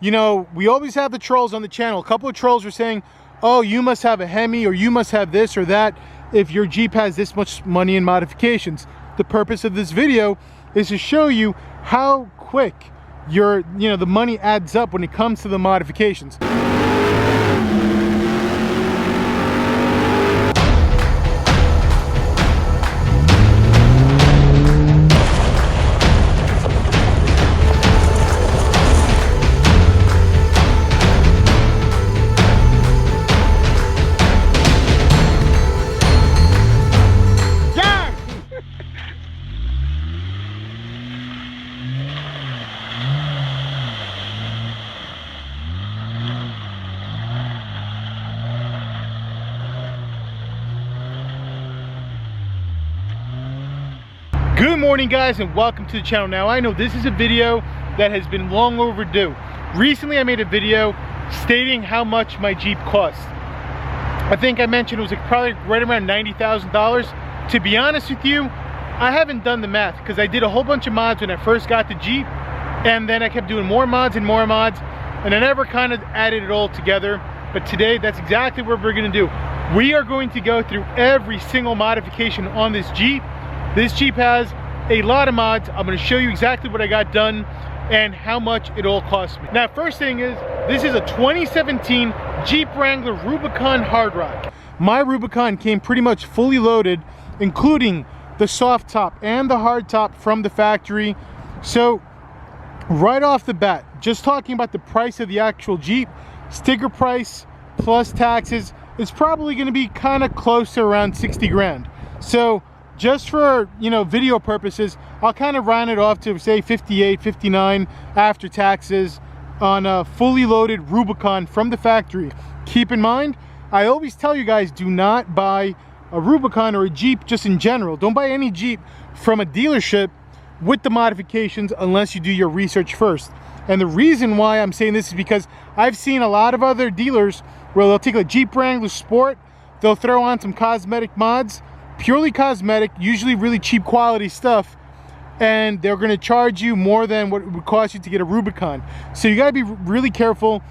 you know, we always have the trolls on the channel. A couple of trolls were saying, oh, you must have a Hemi, or you must have this or that if your Jeep has this much money in modifications. The purpose of this video is to show you how quick the money adds up when it comes to the modifications. Good morning, guys, and welcome to the channel. Now, I know this is a video that has been long overdue. Recently I made a video stating how much my Jeep cost. I think I mentioned it was probably right around $90,000. To be honest with you, I haven't done the math because I did a whole bunch of mods when I first got the Jeep, and then I kept doing more mods and more mods, and I never kind of added it all together. But today, that's exactly what we're going to do. We are going to go through every single modification on this Jeep. This Jeep has a lot of mods. I'm going to show you exactly what I got done and how much it all cost me. Now, first thing is, this is a 2017 Jeep Wrangler Rubicon Hard Rock. My Rubicon came pretty much fully loaded, including the soft top and the hard top from the factory. So right off the bat, just talking about the price of the actual Jeep, sticker price plus taxes is probably going to be kind of close to around 60 grand. So just for, video purposes, I'll kind of round it off to say 58, 59 after taxes on a fully loaded Rubicon from the factory. Keep in mind, I always tell you guys, do not buy a Rubicon or a Jeep just in general. Don't buy any Jeep from a dealership with the modifications unless you do your research first. And the reason why I'm saying this is because I've seen a lot of other dealers where they'll take a Jeep Wrangler Sport, they'll throw on some cosmetic mods, purely cosmetic, usually really cheap quality stuff, and they're going to charge you more than what it would cost you to get a Rubicon. So you got to be really careful.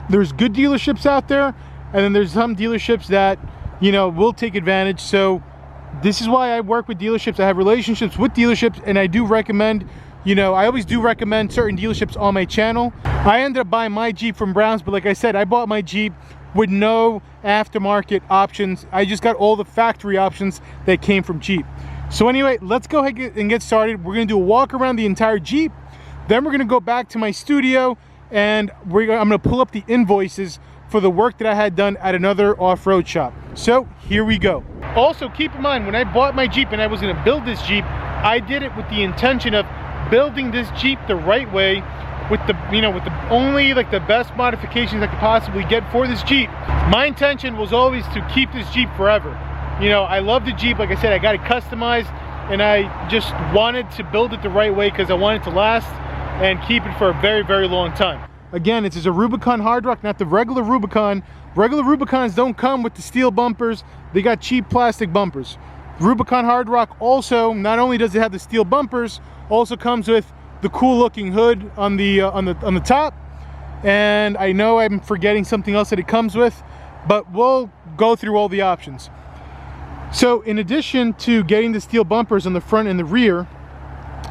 There's good dealerships out there, and then there's some dealerships that will take advantage. So this is why I work with dealerships. I have relationships with dealerships, and I do recommend, I always do recommend certain dealerships on my channel. I ended up buying my Jeep from Browns, but like I said, I bought my Jeep with no aftermarket options. I just got all the factory options that came from Jeep. So anyway, let's go ahead and get started. We're gonna do a walk around the entire Jeep. Then we're gonna go back to my studio, and I'm gonna pull up the invoices for the work that I had done at another off-road shop. So here we go. Also, keep in mind, when I bought my Jeep and I was gonna build this Jeep, I did it with the intention of building this Jeep the right way, with the only the best modifications I could possibly get for this Jeep. My intention was always to keep this Jeep forever. I love the Jeep. Like I said, I got it customized, and I just wanted to build it the right way because I wanted to last and keep it for a very, very long time. Again, it's a Rubicon Hard Rock, not the regular Rubicon. Regular Rubicons don't come with the steel bumpers. They got cheap plastic bumpers. Rubicon Hard Rock also, not only does it have the steel bumpers, also comes with the cool looking hood on the top. And I know I'm forgetting something else that it comes with, but we'll go through all the options. So in addition to getting the steel bumpers on the front and the rear,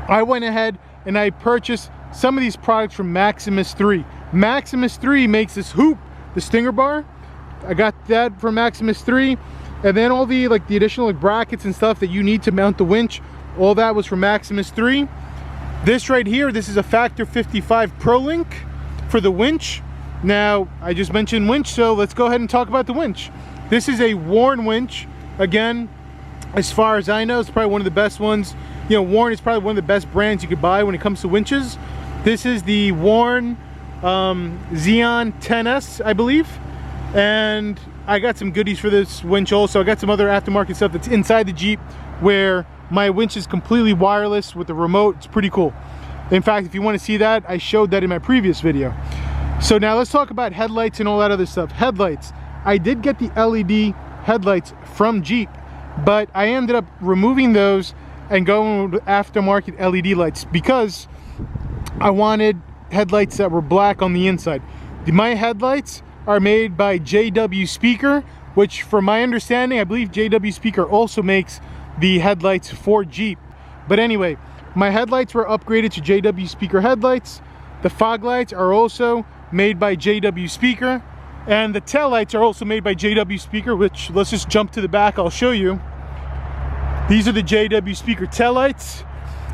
I went ahead and I purchased some of these products from Maximus 3. Maximus 3 makes this hoop, the stinger bar. I got that from Maximus 3. And then all the the additional brackets and stuff that you need to mount the winch, all that was from Maximus 3. This right here, this is a Factor 55 Pro Link for the winch. Now, I just mentioned winch, so let's go ahead and talk about the winch. This is a Warn winch. Again, as far as I know, it's probably one of the best ones. Warn is probably one of the best brands you could buy when it comes to winches. This is the Warn Xeon 10S, I believe. And I got some goodies for this winch also. I got some other aftermarket stuff that's inside the Jeep where my winch is completely wireless with the remote. It's pretty cool. In fact, if you want to see that, I showed that in my previous video. So now let's talk about headlights and all that other stuff. Headlights. I did get the LED headlights from Jeep, but I ended up removing those and going with aftermarket LED lights because I wanted headlights that were black on the inside. My headlights are made by JW Speaker, which from my understanding, I believe JW Speaker also makes the headlights for Jeep. But anyway, my headlights were upgraded to JW Speaker headlights. The fog lights are also made by JW Speaker, and the tail lights are also made by JW Speaker, which, let's just jump to the back, I'll show you. These are the JW Speaker tail lights.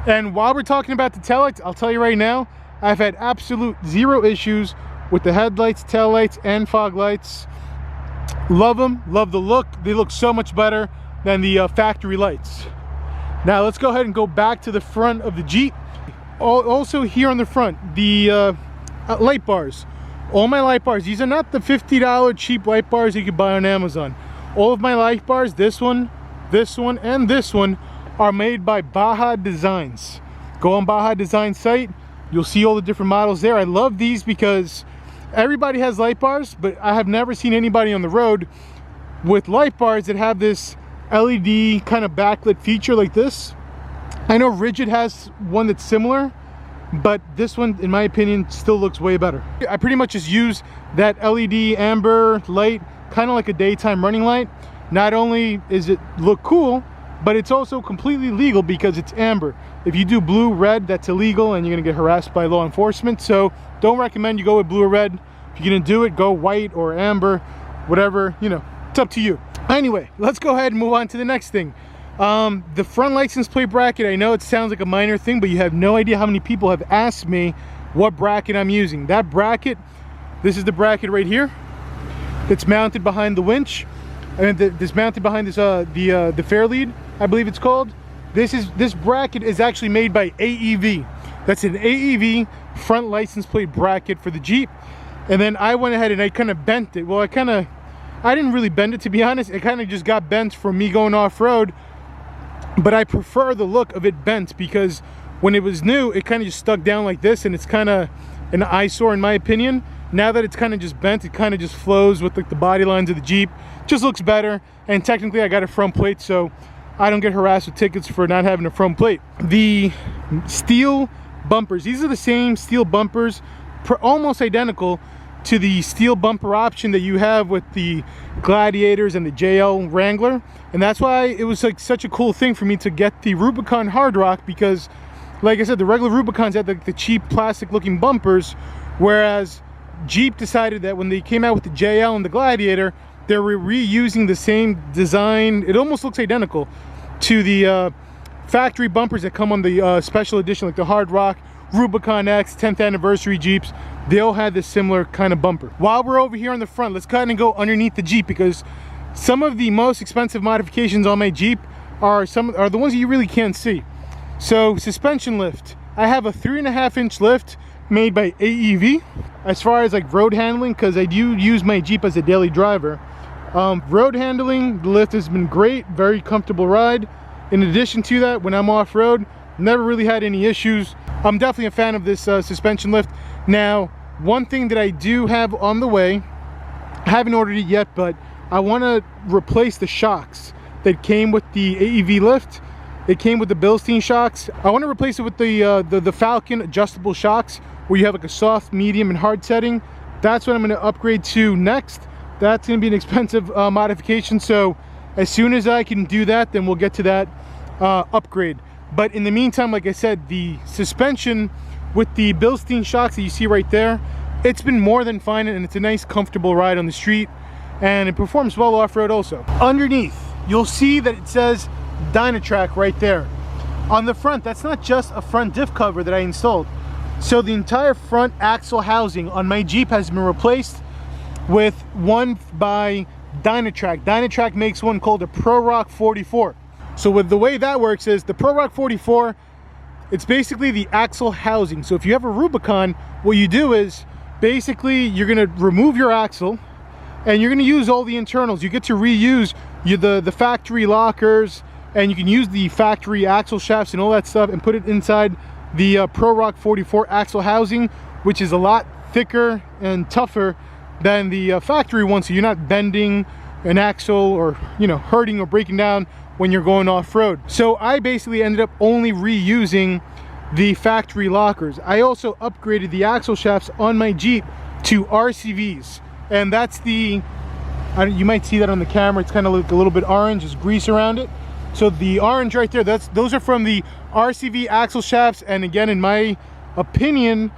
And while we're talking about the tail lights, I'll tell you right now, I've had absolute zero issues with the headlights, tail lights, and fog lights. Love them, love the look. They look so much better than the factory lights. Now let's go ahead and go back to the front of the Jeep. Also here on the front, the light bars. All my light bars, these are not the $50 cheap light bars you could buy on Amazon. All of my light bars, this one, and this one, are made by Baja Designs. Go on Baja Design site, you'll see all the different models there. I love these because everybody has light bars, but I have never seen anybody on the road with light bars that have this LED kind of backlit feature like this. I know Rigid has one that's similar, but this one, in my opinion, still looks way better. I pretty much just use that LED amber light, kind of like a daytime running light. Not only is it look cool, but it's also completely legal because it's amber. If you do blue, red, that's illegal and you're gonna get harassed by law enforcement. So don't recommend you go with blue or red. If you're gonna do it, go white or amber, whatever, you know, it's up to you. Anyway, let's go ahead and move on to the next thing. The front license plate bracket, I know it sounds like a minor thing, but you have no idea how many people have asked me what bracket I'm using. That bracket, this is the bracket right here. It's mounted behind the winch. And this mounted behind this the Fairlead, I believe it's called. This bracket is actually made by AEV. That's an AEV front license plate bracket for the Jeep. And then I went ahead and I kind of bent it. Well, I didn't really bend it, to be honest. It kind of just got bent from me going off-road. But I prefer the look of it bent because when it was new, it kind of just stuck down like this, and it's kind of an eyesore in my opinion. Now that it's kind of just bent, it kind of just flows with like the body lines of the Jeep. Just looks better, and technically I got a front plate, so I don't get harassed with tickets for not having a front plate. The steel bumpers, these are the same steel bumpers, almost identical to the steel bumper option that you have with the Gladiators and the JL Wrangler. And that's why it was like such a cool thing for me to get the Rubicon Hard Rock, because like I said, the regular Rubicons had the cheap plastic looking bumpers, whereas Jeep decided that when they came out with the JL and the Gladiator, they were reusing the same design. It almost looks identical to the factory bumpers that come on the special edition, like the Hard Rock, Rubicon X, 10th anniversary Jeeps. They all had this similar kind of bumper. While we're over here on the front, let's go ahead and go underneath the Jeep, because some of the most expensive modifications on my Jeep are the ones that you really can't see. So suspension lift, I have a 3.5-inch lift made by AEV. As far as like road handling, because I do use my Jeep as a daily driver, road handling, the lift has been great, very comfortable ride. In addition to that, when I'm off-road, never really had any issues. I'm definitely a fan of this suspension lift. Now, one thing that I do have on the way, I haven't ordered it yet, but I want to replace the shocks that came with the AEV lift. It came with the Bilstein shocks. I want to replace it with the Falcon adjustable shocks, where you have like a soft, medium, and hard setting. That's what I'm going to upgrade to next. That's going to be an expensive modification, so as soon as I can do that, then we'll get to that upgrade. But in the meantime, like I said, the suspension with the Bilstein shocks that you see right there, it's been more than fine, and it's a nice, comfortable ride on the street, and it performs well off-road also. Underneath, you'll see that it says Dynatrac right there. On the front, that's not just a front diff cover that I installed. So the entire front axle housing on my Jeep has been replaced with one by Dynatrac. Dynatrac makes one called a Pro Rock 44. So with the way that works is the Pro Rock 44, it's basically the axle housing. So if you have a Rubicon, what you do is basically you're going to remove your axle and you're going to use all the internals. You get to reuse the factory lockers, and you can use the factory axle shafts and all that stuff and put it inside the Pro Rock 44 axle housing, which is a lot thicker and tougher than the factory one, so you're not bending an axle or, you know, hurting or breaking down when you're going off-road. So I basically ended up only reusing the factory lockers. I also upgraded the axle shafts on my Jeep to RCVs, and that's the, you might see that on the camera, it's kind of like a little bit orange, there's grease around it. So the orange right there, those are from the RCV axle shafts, and again, in my opinion,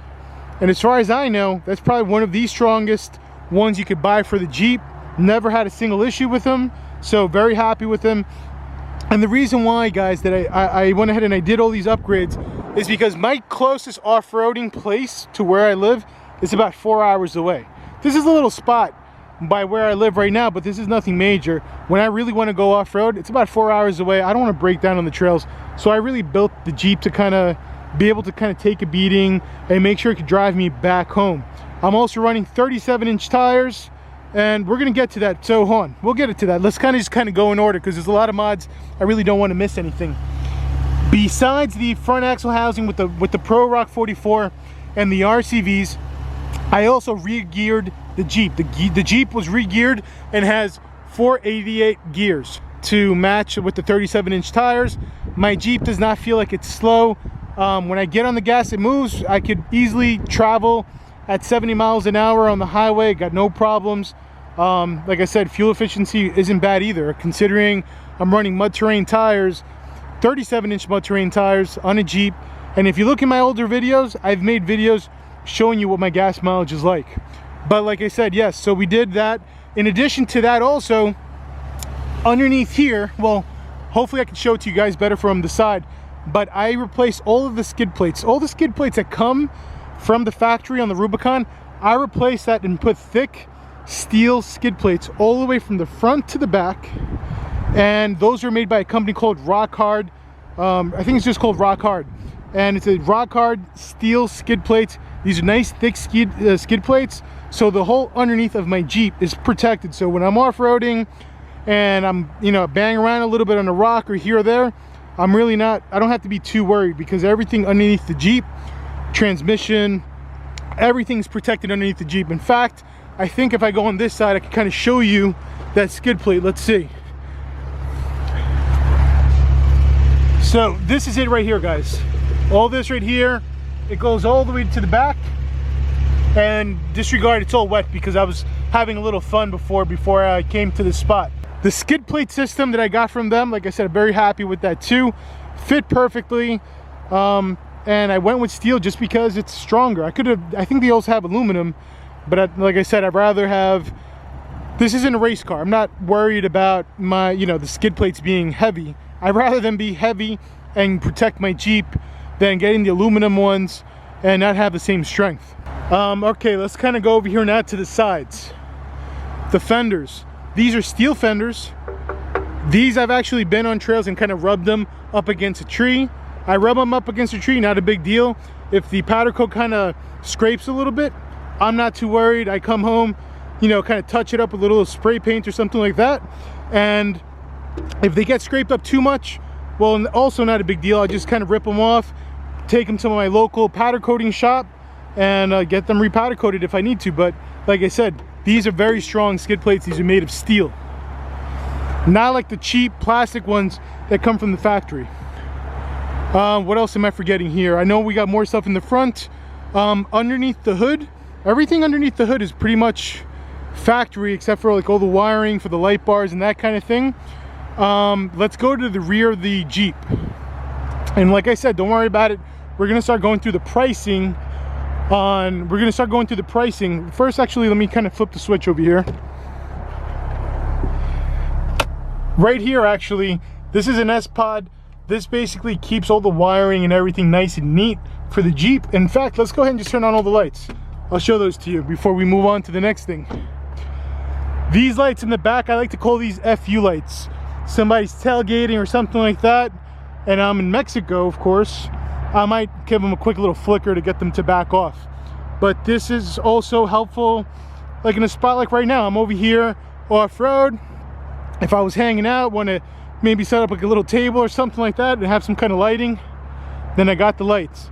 and as far as I know, that's probably one of the strongest ones you could buy for the Jeep. Never had a single issue with them, so very happy with them. And the reason why, guys, that I went ahead and I did all these upgrades is because my closest off-roading place to where I live is about 4 hours away. This is a little spot by where I live right now, but this is nothing major. When I really want to go off-road, it's about 4 hours away. I don't want to break down on the trails, so I really built the Jeep to kind of be able to kind of take a beating and make sure it could drive me back home. I'm also running 37-inch tires, and we're gonna get to that, so hold on, we'll get it to that. Let's kind of go in order, because there's a lot of mods. I really don't want to miss anything. Besides the front axle housing with the Pro Rock 44 and the RCVs, I also re-geared the Jeep. The Jeep was re-geared and has 488 gears to match with the 37-inch tires. My Jeep does not feel like it's slow. When I get on the gas, it moves. I could easily travel at 70 miles an hour on the highway, got no problems. Like I said, fuel efficiency isn't bad either, considering I'm running mud terrain tires, 37-inch mud terrain tires on a Jeep. And if you look in my older videos, I've made videos showing you what my gas mileage is like. But like I said, yes, so we did that. In addition to that, also underneath here, well, hopefully I can show it to you guys better from the side, but I replaced all of the skid plates. All the skid plates that come from the factory on the Rubicon, I replaced that and put thick steel skid plates all the way from the front to the back. And those are made by a company called Rock Hard. I think it's just called Rock Hard. And it's a Rock Hard steel skid plates. These are nice thick skid plates. So the whole underneath of my Jeep is protected. So when I'm off-roading and I'm, you know, banging around a little bit on a rock or here or there, I don't have to be too worried, because everything underneath the Jeep, transmission, everything's protected underneath the Jeep. In fact, I think if I go on this side, I can kind of show you that skid plate. Let's see. So this is it right here, guys. All this right here, it goes all the way to the back. And disregard, it's all wet because I was having a little fun before I came to this spot. The skid plate system that I got from them, like I said, I'm very happy with that too. Fit perfectly. And I went with steel just because it's stronger. I think they also have aluminum, but like I said, I'd rather have, this isn't a race car. I'm not worried about my, the skid plates being heavy. I'd rather them be heavy and protect my Jeep than getting the aluminum ones and not have the same strength. Okay, let's kind of go over here now to the sides. The fenders. These are steel fenders. These I've actually been on trails and kind of rubbed them up against a tree. I rub them up against a tree, not a big deal. If the powder coat kind of scrapes a little bit, I'm not too worried. I come home, kind of touch it up with a little spray paint or something like that. And if they get scraped up too much, well, also not a big deal. I just kind of rip them off, take them to my local powder coating shop, and get them repowder coated if I need to. But like I said, these are very strong skid plates. These are made of steel, not like the cheap plastic ones that come from the factory. What else am I forgetting here? I know we got more stuff in the front. Underneath the hood, everything underneath the hood is pretty much factory, except for like all the wiring for the light bars and that kind of thing. Let's go to the rear of the Jeep. And like I said, don't worry about it. We're gonna start going through the pricing First, actually, let me kind of flip the switch over here. Right here, actually, this is an S-Pod. This basically keeps all the wiring and everything nice and neat for the Jeep. In fact, let's go ahead and just turn on all the lights. I'll show those to you before we move on to the next thing. These lights in the back, I like to call these FU lights. Somebody's tailgating or something like that, and I'm in Mexico, of course, I might give them a quick little flicker to get them to back off. But this is also helpful, like in a spot like right now. I'm over here off-road. If I was hanging out, want to maybe set up like a little table or something like that and have some kind of lighting, then I got the lights.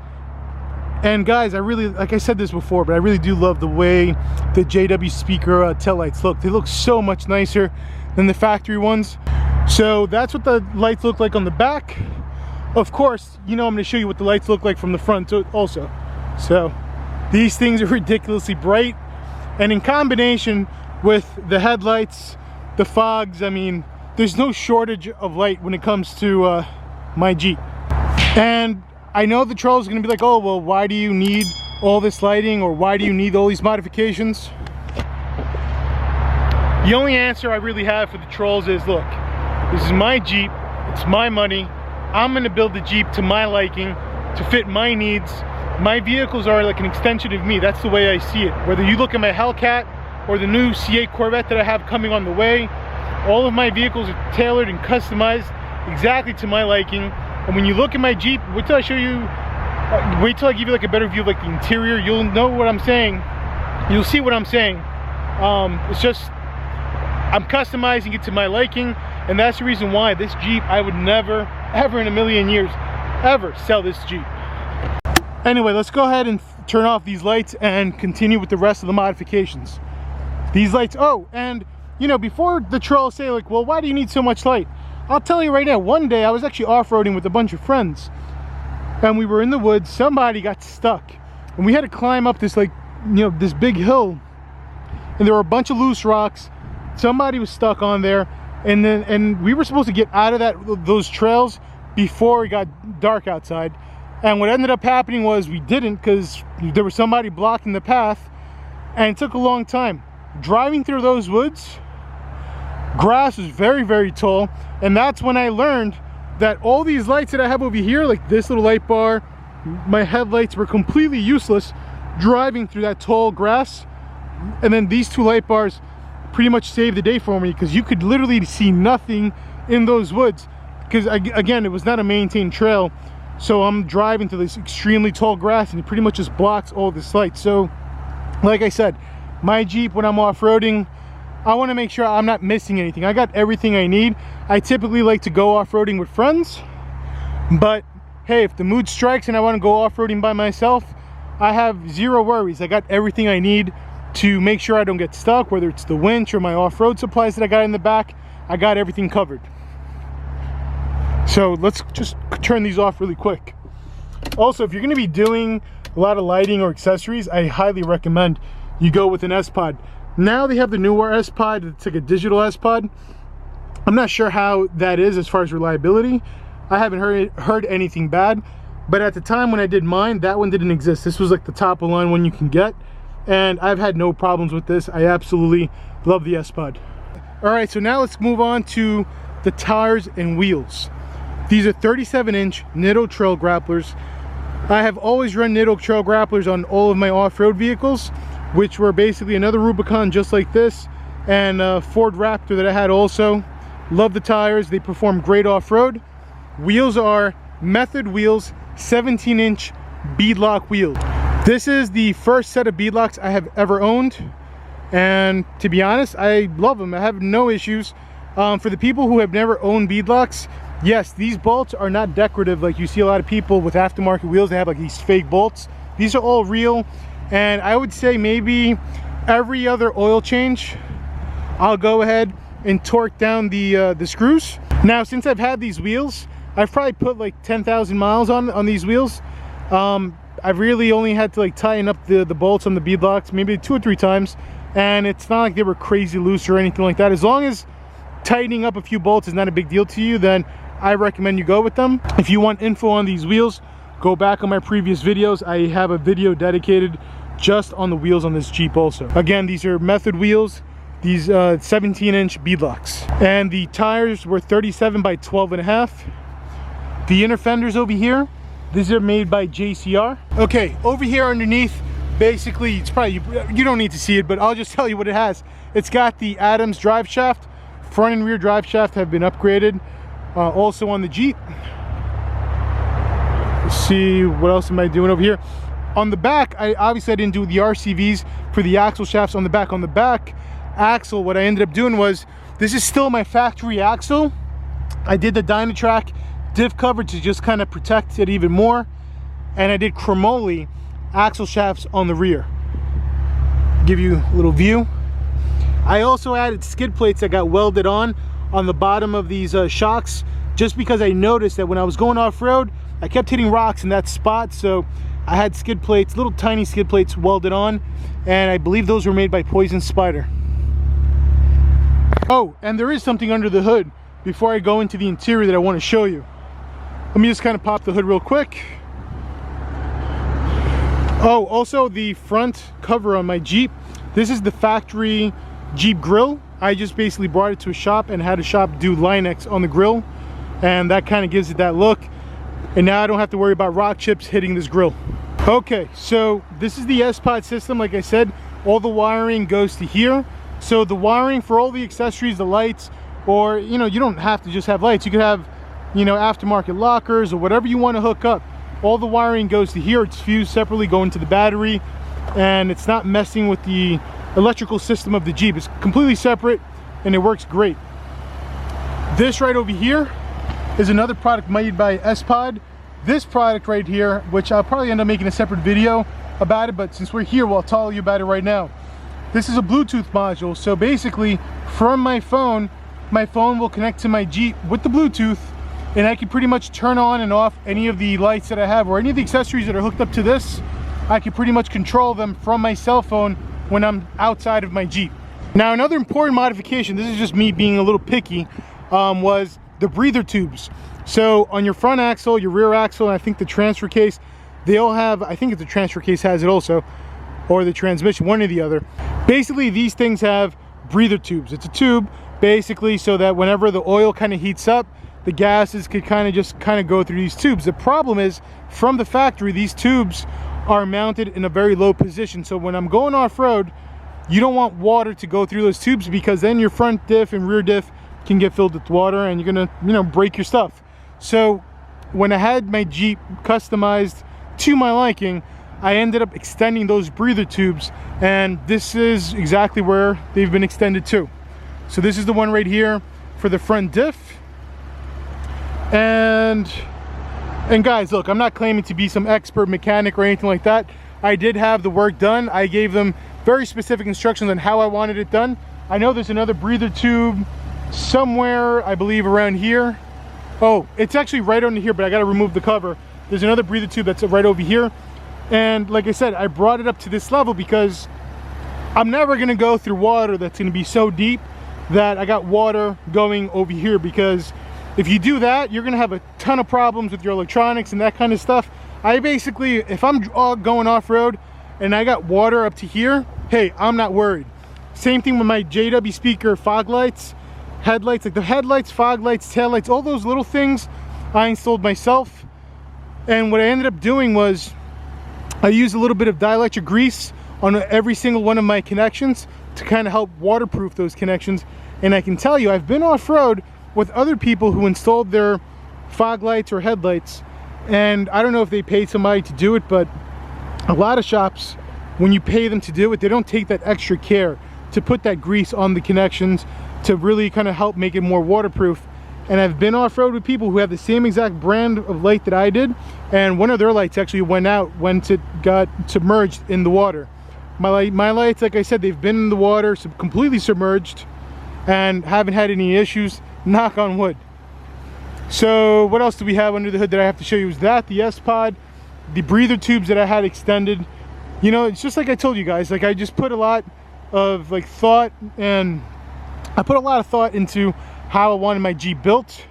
And guys, I really, like I said this before, but I really do love the way the JW speaker tail lights look. They look so much nicer than the factory ones. So that's what the lights look like on the back. Of course, you know I'm going to show you what the lights look like from the front also. So these things are ridiculously bright, and in combination with the headlights, the fogs, I mean, there's no shortage of light when it comes to my Jeep. And I know the trolls are going to be like, oh, well, why do you need all this lighting, or why do you need all these modifications? The only answer I really have for the trolls is, look, this is my Jeep, it's my money, I'm going to build the Jeep to my liking, to fit my needs. My vehicles are like an extension of me. That's the way I see it. Whether you look at my Hellcat or the new C8 Corvette that I have coming on the way, all of my vehicles are tailored and customized exactly to my liking. And when you look at my Jeep, wait till I show you, wait till I give you like a better view of like the interior, you'll know what I'm saying. You'll see what I'm saying. It's just, I'm customizing it to my liking, and that's the reason why this Jeep, I would never, ever in a million years, ever sell this Jeep. Anyway, let's go ahead and turn off these lights and continue with the rest of the modifications. These lights, oh, and you know, before the trolls say like, well, why do you need so much light? I'll tell you right now, one day I was actually off-roading with a bunch of friends, and we were in the woods. Somebody got stuck, and we had to climb up this, like, you know, this big hill, and there were a bunch of loose rocks. Somebody was stuck on there, and we were supposed to get out of those trails before it got dark outside. And what ended up happening was we didn't, because there was somebody blocking the path, and it took a long time. Driving through those woods, grass was very, very tall, and that's when I learned that all these lights that I have over here, like this little light bar, my headlights, were completely useless driving through that tall grass. And then these two light bars pretty much saved the day for me, because you could literally see nothing in those woods, because again, it was not a maintained trail. So I'm driving through this extremely tall grass, and it pretty much just blocks all this light. So like I said, my Jeep, when I'm off-roading, I want to make sure I'm not missing anything. I got everything I need. I typically like to go off-roading with friends, but hey, if the mood strikes and I want to go off-roading by myself, I have zero worries. I got everything I need to make sure I don't get stuck, whether it's the winch or my off-road supplies that I got in the back. I got everything covered. So let's just turn these off really quick. Also, if you're going to be doing a lot of lighting or accessories, I highly recommend you go with an S-Pod. Now they have the newer S-Pod. It's like a digital S-Pod. I'm not sure how that is as far as reliability. I haven't heard anything bad, but at the time when I did mine, that one didn't exist. This was like the top of the line one you can get, and I've had no problems with this. I absolutely love the S-Pod. All right, so now let's move on to the tires and wheels. These are 37-inch Nitto trail grapplers. I have always run Nitto trail grapplers on all of my off-road vehicles, which were basically another Rubicon just like this, and a Ford Raptor that I had also. Love the tires, they perform great off-road. Wheels are Method Wheels 17-inch beadlock wheels. This is the first set of beadlocks I have ever owned, and to be honest, I love them. I have no issues. For the people who have never owned beadlocks, yes, these bolts are not decorative like you see a lot of people with aftermarket wheels. They have like these fake bolts. These are all real, and I would say maybe every other oil change I'll go ahead and torque down the screws. Now, since I've had these wheels, I've probably put like 10,000 miles on these wheels. I've really only had to like tighten up the bolts on the beadlocks maybe 2 or 3 times, and it's not like they were crazy loose or anything like that. As long as tightening up a few bolts is not a big deal to you, then I recommend you go with them. If you want info on these wheels, go back on my previous videos. I have a video dedicated just on the wheels on this Jeep also. Again, these are Method wheels, these 17-inch beadlocks. And the tires were 37 by 12.5. The inner fenders over here, these are made by JCR. Okay, over here underneath, basically, it's probably, you don't need to see it, but I'll just tell you what it has. It's got the Adams drive shaft. Front and rear drive shaft have been upgraded. Also on the Jeep. Let's see, what else am I doing over here? On the back, I didn't do the RCVs for the axle shafts on the back. On the back axle, what I ended up doing was, this is still my factory axle. I did the Dynatrack diff cover to just kind of protect it even more, and I did chromoly axle shafts on the rear. Give you a little view. I also added skid plates that got welded on the bottom of these shocks just because I noticed that when I was going off-road, I kept hitting rocks in that spot. So I had skid plates, little tiny skid plates welded on, and I believe those were made by Poison Spider. Oh, and there is something under the hood before I go into the interior that I want to show you. Let me just kind of pop the hood real quick. Oh, also the front cover on my Jeep. This is the factory Jeep grill. I just basically brought it to a shop and had a shop do Line-X on the grill, and that kind of gives it that look. And now I don't have to worry about rock chips hitting this grill. Okay, so this is the S-Pod system. Like I said, all the wiring goes to here. So the wiring for all the accessories, the lights, or you know, you don't have to just have lights. You could have, you know, aftermarket lockers or whatever you want to hook up. All the wiring goes to here. It's fused separately going to the battery, and it's not messing with the electrical system of the Jeep. It's completely separate and it works great. This right over here is another product made by S-Pod. This product right here, which I'll probably end up making a separate video about it, but since we're here, well, I'll tell you about it right now. This is a Bluetooth module. So basically, from my phone will connect to my Jeep with the Bluetooth, and I can pretty much turn on and off any of the lights that I have or any of the accessories that are hooked up to this. I can pretty much control them from my cell phone when I'm outside of my Jeep. Now, another important modification, this is just me being a little picky, was the breather tubes. So on your front axle, your rear axle, and I think the transfer case, they all have, I think the transfer case has it also, or the transmission, one or the other. Basically, these things have breather tubes. It's a tube, basically, so that whenever the oil kind of heats up, the gases could kind of go through these tubes. The problem is, from the factory, these tubes are mounted in a very low position. So when I'm going off-road, you don't want water to go through those tubes, because then your front diff and rear diff can get filled with water and you're gonna, you know, break your stuff. So when I had my Jeep customized to my liking, I ended up extending those breather tubes, and this is exactly where they've been extended to. So this is the one right here for the front diff. And guys, look, I'm not claiming to be some expert mechanic or anything like that. I did have the work done. I gave them very specific instructions on how I wanted it done. I know there's another breather tube somewhere, I believe around here. Oh, it's actually right under here, but I got to remove the cover. There's another breather tube that's right over here. And like I said, I brought it up to this level because I'm never going to go through water that's going to be so deep that I got water going over here, because if you do that, you're going to have a ton of problems with your electronics and that kind of stuff. I basically, if I'm going off-road and I got water up to here, hey, I'm not worried. Same thing with my JW speaker fog lights, headlights, like the headlights, fog lights, tail lights, all those little things I installed myself. And what I ended up doing was I used a little bit of dielectric grease on every single one of my connections to kind of help waterproof those connections. And I can tell you, I've been off-road with other people who installed their fog lights or headlights, and I don't know if they paid somebody to do it, but a lot of shops, when you pay them to do it, they don't take that extra care to put that grease on the connections to really kind of help make it more waterproof. And I've been off-road with people who have the same exact brand of light that I did, and one of their lights actually went out once it got submerged in the water. My lights, like I said, they've been in the water, completely submerged, and haven't had any issues, knock on wood. So what else do we have under the hood that I have to show you? Is that the S-Pod, the breather tubes that I had extended. You know, it's just like I told you guys, like I just put a lot of like thought, and I put a lot of thought into how I wanted my Jeep built.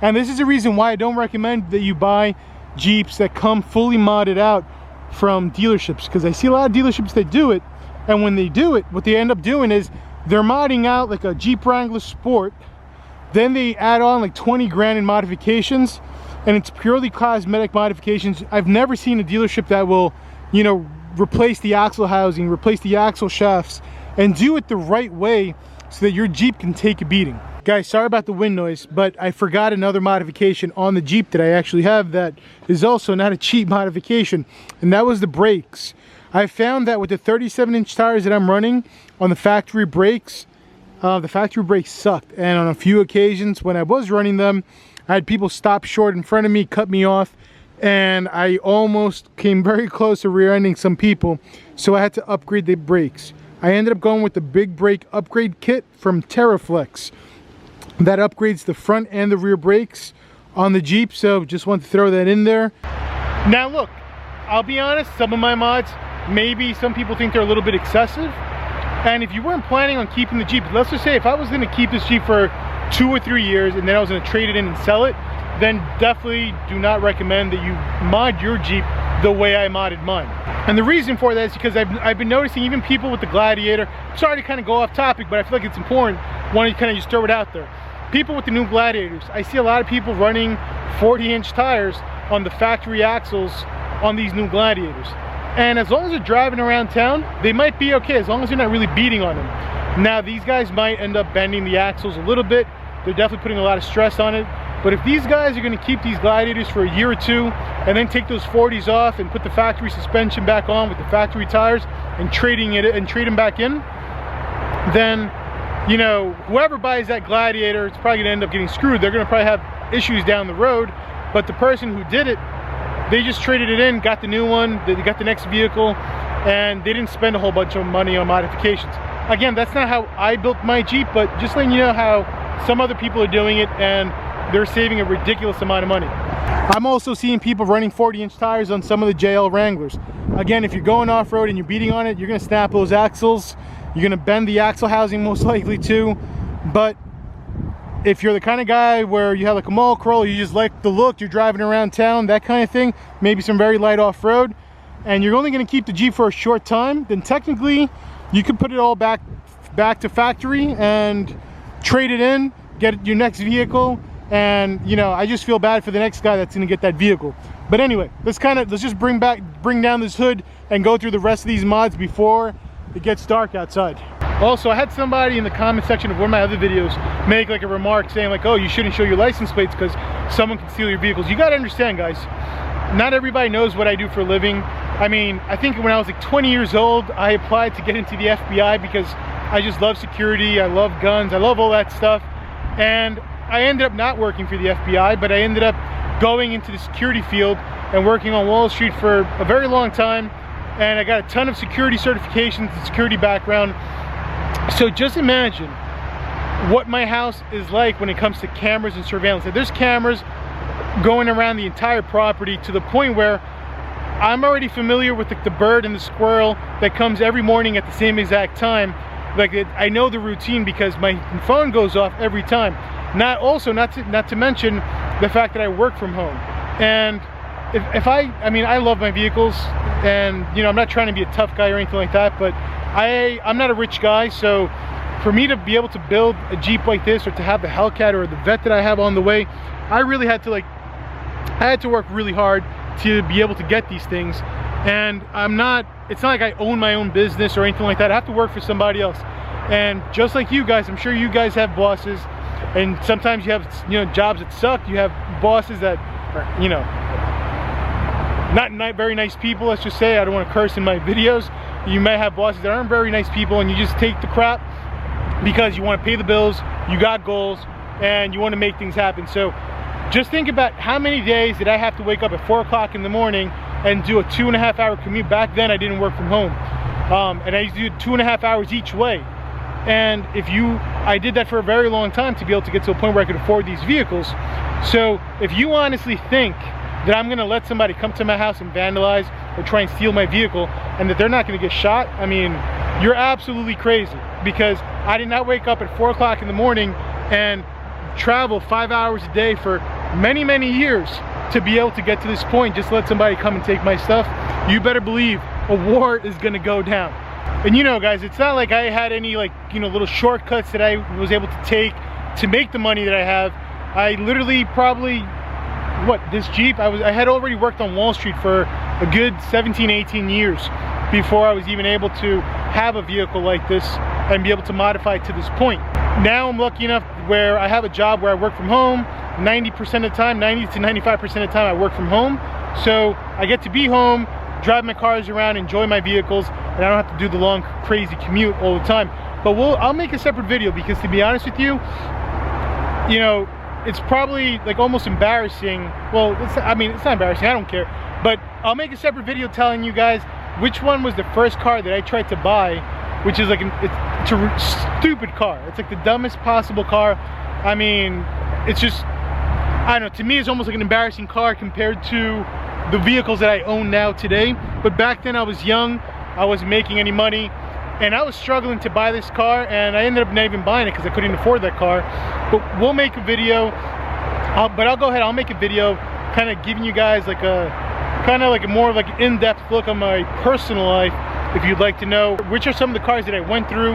And this is the reason why I don't recommend that you buy Jeeps that come fully modded out from dealerships, because I see a lot of dealerships that do it, and when they do it, what they end up doing is they're modding out like a Jeep Wrangler Sport, then they add on like 20 grand in modifications, and it's purely cosmetic modifications. I've never seen a dealership that will, you know, replace the axle housing, replace the axle shafts, and do it the right way so that your Jeep can take a beating. Guys, sorry about the wind noise, but I forgot another modification on the Jeep that I actually have that is also not a cheap modification, and that was the brakes. I found that with the 37-inch tires that I'm running on the factory brakes sucked, and on a few occasions when I was running them, I had people stop short in front of me, cut me off, and I almost came very close to rear-ending some people, so I had to upgrade the brakes. I ended up going with the big brake upgrade kit from TerraFlex. that upgrades the front and the rear brakes on the Jeep, so just want to throw that in there. Now look, I'll be honest, some of my mods, maybe some people think they're a little bit excessive, and if you weren't planning on keeping the Jeep, let's just say if I was going to keep this Jeep for 2 or 3 years and then I was going to trade it in and sell it, then definitely do not recommend that you mod your Jeep the way I modded mine. And the reason for that is because I've been noticing even people with the Gladiator, sorry to kind of go off topic, but I feel like it's important, want to kind of just throw it out there. People with the new Gladiators, I see a lot of people running 40-inch tires on the factory axles on these new Gladiators. And as long as they're driving around town, they might be okay, as long as they're not really beating on them. Now, these guys might end up bending the axles a little bit. They're definitely putting a lot of stress on it. But if these guys are going to keep these Gladiators for a year or two and then take those 40s off and put the factory suspension back on with the factory tires and trade them back in, then, you know, whoever buys that Gladiator, it's probably going to end up getting screwed. They're going to probably have issues down the road. But the person who did it, they just traded it in, got the new one, they got the next vehicle, and they didn't spend a whole bunch of money on modifications. Again, that's not how I built my Jeep, but just letting you know how some other people are doing it and they're saving a ridiculous amount of money. I'm also seeing people running 40-inch tires on some of the JL Wranglers. Again, if you're going off-road and you're beating on it, you're going to snap those axles. You're going to bend the axle housing most likely too. But if you're the kind of guy where you have like a mall crawl, you just like the look, you're driving around town, that kind of thing, maybe some very light off-road, and you're only going to keep the Jeep for a short time, then technically you could put it all back to factory and trade it in, get your next vehicle. And you know, I just feel bad for the next guy that's gonna get that vehicle. But anyway, let's just bring down this hood and go through the rest of these mods before it gets dark outside. Also, I had somebody in the comment section of one of my other videos make like a remark saying like, oh, you shouldn't show your license plates because someone can steal your vehicles. You gotta understand, guys, not everybody knows what I do for a living. I mean, I think when I was like 20 years old, I applied to get into the FBI because I just love security, I love guns, I love all that stuff. And I ended up not working for the FBI, but I ended up going into the security field and working on Wall Street for a very long time. And I got a ton of security certifications and security background. So just imagine what my house is like when it comes to cameras and surveillance. There's cameras going around the entire property to the point where I'm already familiar with the bird and the squirrel that comes every morning at the same exact time. Like I know the routine because my phone goes off every time. Not to mention the fact that I work from home. And I mean, I love my vehicles, and you know, I'm not trying to be a tough guy or anything like that, but I'm not a rich guy, so for me to be able to build a Jeep like this, or to have the Hellcat or the Vet that I have on the way, I really had to work really hard to be able to get these things. And it's not like I own my own business or anything like that. I have to work for somebody else. And just like you guys, I'm sure you guys have bosses, and sometimes you have, you know, jobs that suck. You have bosses that are, you know, not very nice people, let's just say. I don't want to curse in my videos. You may have bosses that aren't very nice people, and you just take the crap because you want to pay the bills, you got goals, and you want to make things happen. So just think about how many days did I have to wake up at 4 o'clock in the morning and do a 2.5 hour commute. Back then I didn't work from home, and I used to do 2.5 hours each way. And I did that for a very long time to be able to get to a point where I could afford these vehicles. So if you honestly think that I'm gonna let somebody come to my house and vandalize or try and steal my vehicle and that they're not gonna get shot, I mean, you're absolutely crazy, because I did not wake up at 4 o'clock in the morning and travel 5 hours a day for many, many years to be able to get to this point. Just let somebody come and take my stuff. You better believe a war is gonna go down. And you know, guys, it's not like I had any, like, you know, little shortcuts that I was able to take to make the money that I have. I literally probably, this Jeep, I had already worked on Wall Street for a good 17, 18 years before I was even able to have a vehicle like this and be able to modify it to this point. Now I'm lucky enough where I have a job where I work from home 90% of the time, 90 to 95% of the time I work from home. So I get to be home, drive my cars around, enjoy my vehicles, and I don't have to do the long, crazy commute all the time. But I'll make a separate video, because to be honest with you, you know, it's probably like almost embarrassing. Well, I mean, it's not embarrassing, I don't care. But I'll make a separate video telling you guys which one was the first car that I tried to buy which is like it's a stupid car. It's like the dumbest possible car. I mean, it's just, I don't know, to me it's almost like an embarrassing car compared to the vehicles that I own now today. But back then I was young, I wasn't making any money, and I was struggling to buy this car, and I ended up not even buying it because I couldn't afford that car. But we'll make a video, I'll make a video kind of giving you guys like a more like in-depth look on my personal life, if you'd like to know which are some of the cars that I went through,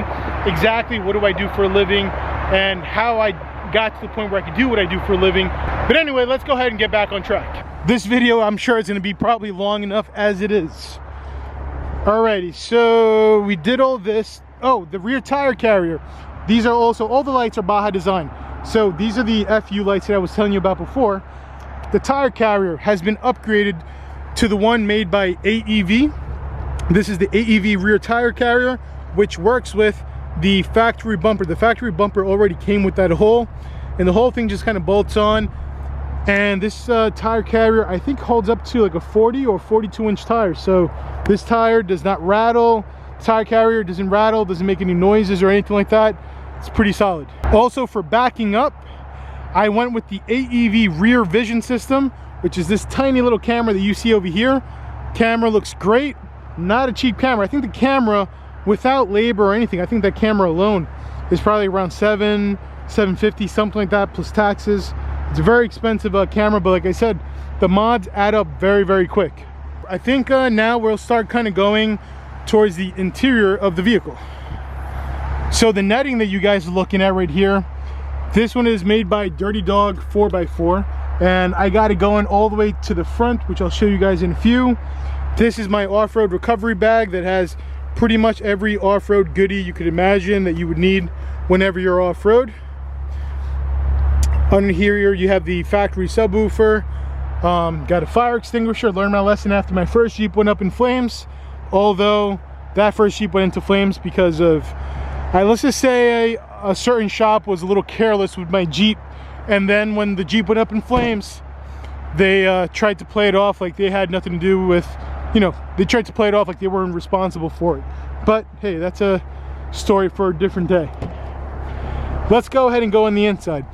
exactly what do I do for a living, and how I got to the point where I could do what I do for a living. But anyway, let's go ahead and get back on track. This video, I'm sure, is going to be probably long enough as it is. Alrighty, so we did all this. Oh, the rear tire carrier. These are also, all the lights are Baja design. So these are the FU lights that I was telling you about before. The tire carrier has been upgraded to the one made by AEV. This is the AEV rear tire carrier, which works with the factory bumper. The factory bumper already came with that hole, and the whole thing just kind of bolts on. And this tire carrier, I think, holds up to like a 40 or 42 inch tire. So this tire does not rattle. The tire carrier doesn't rattle, doesn't make any noises or anything like that. It's pretty solid. Also, for backing up, I went with the AEV rear vision system, which is this tiny little camera that you see over here. Camera looks great. Not a cheap camera. I think the camera, without labor or anything, I think that camera alone is probably around $750, something like that, plus taxes. It's a very expensive camera, but like I said, the mods add up very, very quick. I think now we'll start kind of going towards the interior of the vehicle. So the netting that you guys are looking at right here, this one is made by Dirty Dog 4x4, and I got it going all the way to the front, which I'll show you guys in a few. This is my off-road recovery bag that has pretty much every off-road goodie you could imagine that you would need whenever you're off-road. Under here you have the factory subwoofer, got a fire extinguisher. Learned my lesson after my first Jeep went up in flames, although that first Jeep went into flames because of, let's just say a certain shop was a little careless with my Jeep, and then when the Jeep went up in flames, they tried to play it off like they had nothing to do with, you know, they tried to play it off like they weren't responsible for it. But hey, that's a story for a different day. Let's go ahead and go on the inside.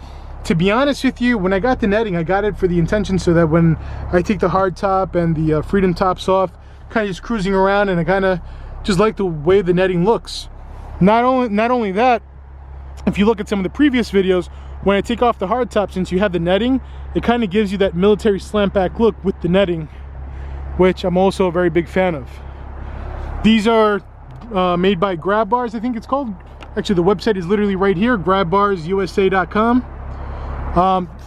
To be honest with you, when I got the netting, I got it for the intention so that when I take the hard top and the freedom tops off, kind of just cruising around, and I kind of just like the way the netting looks. Not only that, if you look at some of the previous videos, when I take off the hard top, since you have the netting, it kind of gives you that military slant back look with the netting, which I'm also a very big fan of. These are made by Grab Bars, I think it's called. Actually, the website is literally right here, grabbarsusa.com.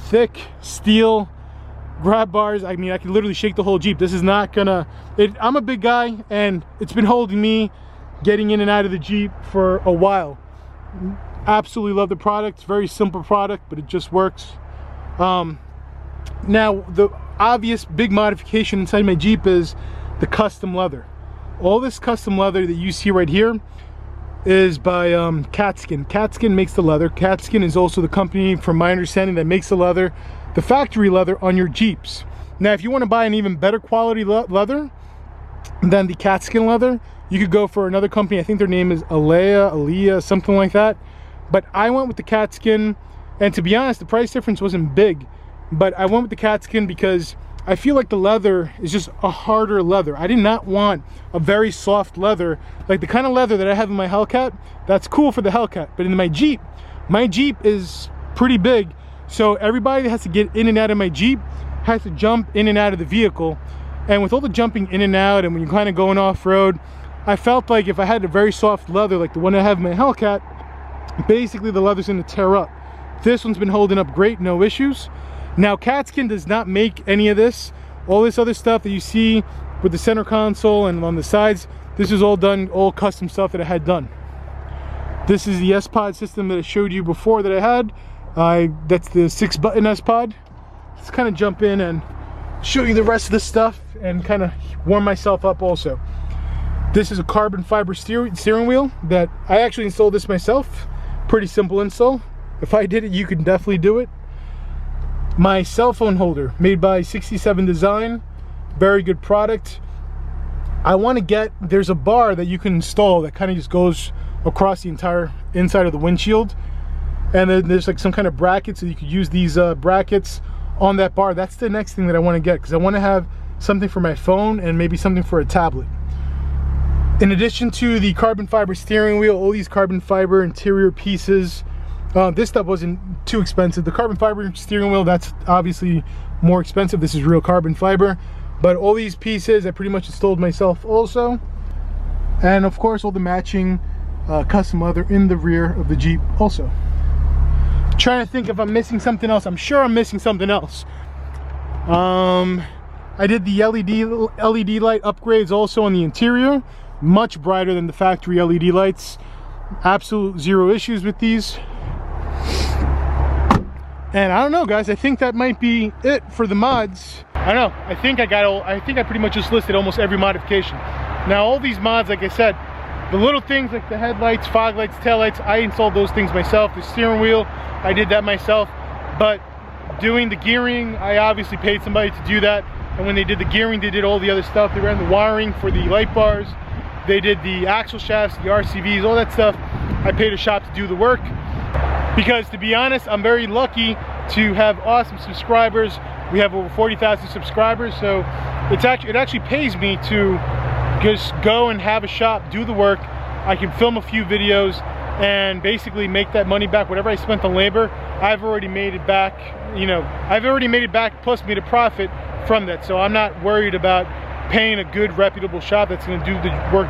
Thick steel grab bars. I mean, I can literally shake the whole Jeep. This is not gonna, I'm a big guy, and it's been holding me getting in and out of the Jeep for a while. Absolutely love the product. It's a very simple product, but it just works. Now, the obvious big modification inside my Jeep is the custom leather. All this custom leather that you see right here is by Catskin. Catskin makes the leather. Catskin is also the company, from my understanding, that makes the leather, the factory leather on your Jeeps. Now, if you want to buy an even better quality leather than the Catskin leather, you could go for another company. I think their name is Alea, something like that. But I went with the Catskin, and to be honest, the price difference wasn't big. But I went with the Catskin because I feel like the leather is just a harder leather. I did not want a very soft leather, like the kind of leather that I have in my Hellcat. That's cool for the Hellcat, but in my Jeep is pretty big, so everybody that has to get in and out of my Jeep has to jump in and out of the vehicle. And with all the jumping in and out, and when you're kind of going off-road, I felt like if I had a very soft leather like the one I have in my Hellcat, basically the leather's going to tear up. This one's been holding up great, no issues. Now, Catskin does not make any of this. All this other stuff that you see with the center console and on the sides, this is all done, all custom stuff that I had done. This is the S-Pod system that I showed you before that I had. That's the 6-button S-Pod. Let's kind of jump in and show you the rest of the stuff and kind of warm myself up also. This is a carbon fiber steering wheel that I actually installed this myself. Pretty simple install. If I did it, you could definitely do it. My cell phone holder, made by 67 Design, very good product. I want to get, there's a bar that you can install that kind of just goes across the entire inside of the windshield, and then there's like some kind of bracket, so you could use these brackets on that bar. That's the next thing that I want to get, because I want to have something for my phone and maybe something for a tablet. In addition to the carbon fiber steering wheel, all these carbon fiber interior pieces, this stuff wasn't too expensive. The carbon fiber steering wheel, that's obviously more expensive. This is real carbon fiber. But all these pieces I pretty much installed myself also. And of course all the matching custom leather in the rear of the Jeep also. Trying to think if I'm missing something else. I'm sure I'm missing something else. I did the LED light upgrades also on the interior. Much brighter than the factory LED lights. Absolute zero issues with these. And I don't know, guys, I think that might be it for the mods. I don't know, I think I pretty much just listed almost every modification. Now all these mods, like I said, the little things like the headlights, fog lights, tail lights, I installed those things myself. The steering wheel, I did that myself. But doing the gearing, I obviously paid somebody to do that. And when they did the gearing, they did all the other stuff. They ran the wiring for the light bars. They did the axle shafts, the RCVs, all that stuff. I paid a shop to do the work. Because to be honest, I'm very lucky to have awesome subscribers. We have over 40,000 subscribers, so it actually pays me to just go and have a shop, do the work. I can film a few videos and basically make that money back. Whatever I spent on labor, I've already made it back. You know, I've already made it back, plus made a profit from that. So I'm not worried about paying a good, reputable shop that's going to do the work